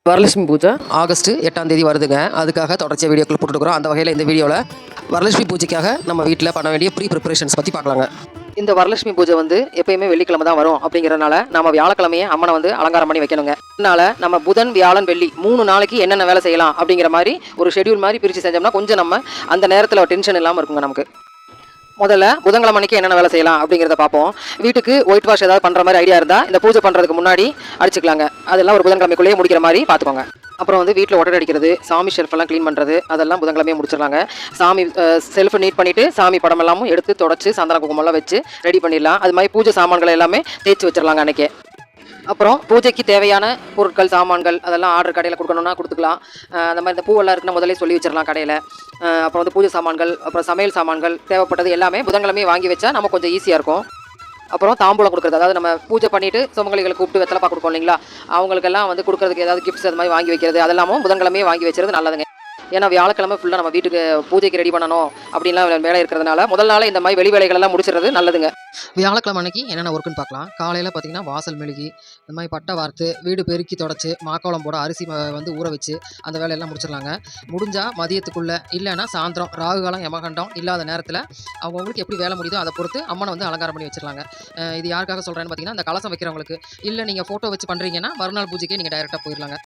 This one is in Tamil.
வரலட்சுமி பூஜை ஆகஸ்ட் 8ஆம் தேதி வருதுங்க. அதுக்காக தொடர்ச்சியாக வீடியோக்கள் போட்டுருக்குறோம். அந்த வகையில் இந்த வீடியோவில் வரலட்சுமி பூஜைக்காக நம்ம வீட்டில் பண்ண வேண்டிய ப்ரிப்பரேஷன்ஸ் பற்றி பார்க்கலாங்க. இந்த வரலட்சுமி பூஜை வந்து எப்பயுமே வெள்ளிக்கிழமை தான் வரும். அப்படிங்கிறனால நம்ம வியாழக்கிழமையே அம்மனை வந்து அலங்காரம் பண்ணி வைக்கணுங்க. அதனால நம்ம புதன், வியாழன், வெள்ளி 3 நாளைக்கு என்னென்ன வேலை செய்யலாம் அப்படிங்கிற மாதிரி ஒரு ஷெடியூல் மாதிரி பிரித்து செஞ்சோம்னா கொஞ்சம் நம்ம அந்த நேரத்தில் டென்ஷன் இல்லாமல் இருக்குங்க. நமக்கு முதல்ல புதன்கிழமை அன்னைக்கு என்னென்ன வேலை செய்யலாம் அப்படிங்கிறத பார்ப்போம். வீட்டுக்கு ஒயிட் வாஷ் ஏதாவது பண்ணுற மாதிரி ஐடியா இருந்தால் இந்த பூஜை பண்ணுறதுக்கு முன்னாடி அடிச்சுக்கலாங்க. அதெல்லாம் ஒரு புதன்கிழமைக்குள்ளேயே முடிக்கிற மாதிரி பார்த்துக்கோங்க. அப்புறம் வந்து வீட்டில் ஒட்டடை அடிக்கிறது, சாமி ஷெல்ஃபெல்லாம் க்ளீன் பண்ணுறது, அதெல்லாம் புதன்கிழமையே முடிச்சிடலாங்க. சாமி செல்ஃபை நீட் பண்ணிவிட்டு சாமி படம் எல்லாமும் எடுத்து தொடச்சி சந்தன குங்குமம்லாம் வச்சு ரெடி பண்ணிடலாம். அது மாதிரி பூஜை சாமான்கள் எல்லாமே தேய்ச்சி வச்சிடலாங்க அன்றைக்கே. அப்புறம் பூஜைக்கு தேவையான பொருட்கள், சாமான்கள் அதெல்லாம் ஆர்டர் கடையில் கொடுக்கணுன்னா கொடுத்துக்கலாம். அந்த மாதிரி இந்த பூவெல்லாம் இருக்குன்னா முதலே சொல்லி வச்சிடலாம் கடையில். அப்புறம் வந்து பூஜை சாமான்கள், அப்புறம் சமையல் சாமான்கள் தேவைப்பட்டது எல்லாமே புதன்கிழமையே வாங்கி வச்சா நம்ம கொஞ்சம் ஈஸியாக இருக்கும். அப்புறம் தாம்பூலம் கொடுக்குறது, அதாவது நம்ம பூஜை பண்ணிவிட்டு சுமங்கலிகளை கூப்பிட்டு வெத்தலைப்பா கொடுப்போம் இல்லைங்களா, அவங்களுக்கெல்லாம் வந்து கொடுக்குறதுக்கு ஏதாவது கிஃப்ட்ஸ் அது மாதிரி வாங்கி வைக்கிறது, அதெல்லாமும் புதன்கிழமையே வாங்கி வச்சுறது நல்லதுங்க. ஏன்னா வியாழக்கிழமை ஃபுல்லாக நம்ம வீட்டுக்கு பூஜைக்கு ரெடி பண்ணணும் அப்படின்லாம் வேலை இருக்கிறதுனால முதல் நாள் இந்த மாதிரி வெளி வேலைகளெல்லாம் முடிச்சிடுறது நல்லதுங்க. வியாழக்கிழமை அன்னைக்கு என்னென்ன ஒர்க்குன்னு பார்க்கலாம். காலையில் பார்த்தீங்கன்னா வாசல் மெழுகி இந்த மாதிரி பட்டை வார்த்து வீடு பெருக்கி தொடச்சி மாக்கோளம் போட அரிசி வந்து ஊற வச்சு அந்த வேலையெல்லாம் முடிச்சிடலாங்க. முடிஞ்சால் மதியத்துக்குள்ளே, இல்லைன்னா சாயந்தரம் ராகு காலம் யமகண்டம் இல்லாத நேரத்தில் அவங்களுக்கு எப்படி வேலை முடியுதோ அதை பொறுத்து அம்மனை வந்து அலங்காரம் பண்ணி வச்சிடலாங்க. இது யாருக்காக சொல்கிறேன்னு பார்த்தீங்கன்னா, இந்த கலசம் வைக்கிறவங்களுக்கு. இல்லை நீங்கள் ஃபோட்டோ வச்சு பண்ணுறீங்கன்னா மறுநாள் பூஜைக்கே நீங்கள் டைரெக்டாக போயிடலாங்க.